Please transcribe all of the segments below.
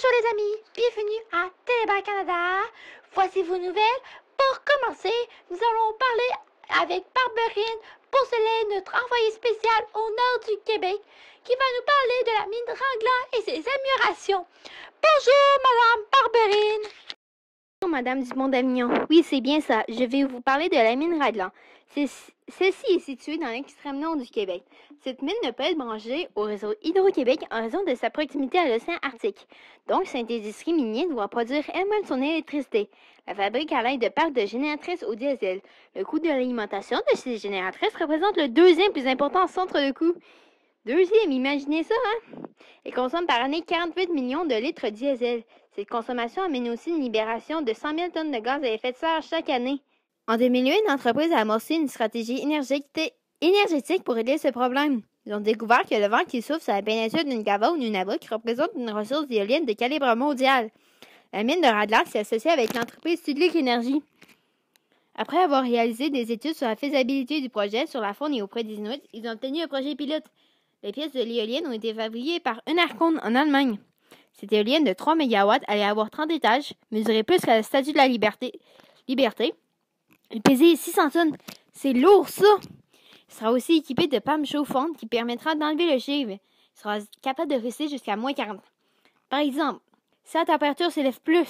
Bonjour les amis, bienvenue à Télébar Canada. Voici vos nouvelles. Pour commencer, nous allons parler avec Barberine Beausoleil, notre envoyé spécial au nord du Québec, qui va nous parler de la mine Raglan et ses améliorations. Bonjour Madame Barberine. Bonjour Madame Dumont-d'Avignon. Oui, c'est bien ça. Je vais vous parler de la mine Raglan. Celle-ci est située dans l'extrême nord du Québec. Cette mine ne peut être branchée au réseau Hydro-Québec en raison de sa proximité à l'océan Arctique. Donc, cette industrie minière doit produire elle-même son électricité. La fabrique à l'aide de parcs de génératrices au diesel. Le coût de l'alimentation de ces génératrices représente le deuxième plus important centre de coût. Deuxième, imaginez ça, hein? Elle consomme par année 48 millions de litres diesel. Cette consommation amène aussi une libération de 100 000 tonnes de gaz à effet de serre chaque année. En 2008, l'entreprise a amorcé une stratégie énergétique pour régler ce problème. Ils ont découvert que le vent qui souffle sur la péninsule d'une Nunavut ou Nunavut représente une ressource éolienne de calibre mondial. La mine de Raglan s'est associée avec l'entreprise Sudlic Energy. Après avoir réalisé des études sur la faisabilité du projet sur la faune et auprès des Inuits, ils ont obtenu un projet pilote. Les pièces de l'éolienne ont été fabriquées par Enercon en Allemagne. Cette éolienne de 3 MW allait avoir 30 étages, mesurer plus qu'à la Statue de la Liberté. Elle pesait 600 tonnes. C'est lourd, ça! Il sera aussi équipé de palmes chauffantes qui permettra d'enlever le givre. Il sera capable de rester jusqu'à moins 40. Par exemple, si la température s'élève plus,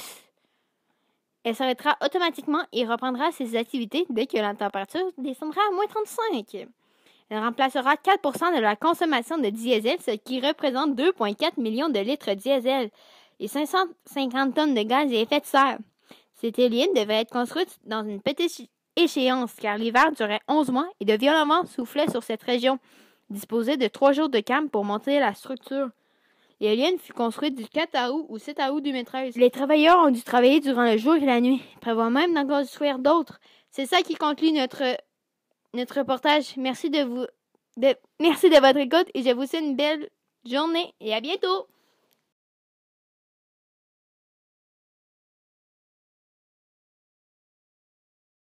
elle s'arrêtera automatiquement et reprendra ses activités dès que la température descendra à moins 35. Elle remplacera 4% de la consommation de diesel, ce qui représente 2,4 millions de litres diesel et 550 tonnes de gaz à effet de serre. Cette éolienne devait être construite dans une petite échéance, car l'hiver durait 11 mois et de violents vents soufflaient sur cette région, disposée de 3 jours de calme pour monter la structure. L'éolienne fut construite du 4 août au 7 août 2013. Les travailleurs ont dû travailler durant le jour et la nuit, prévoient même d'en construire d'autres. C'est ça qui conclut notre reportage. Merci de votre écoute et je vous souhaite une belle journée et à bientôt!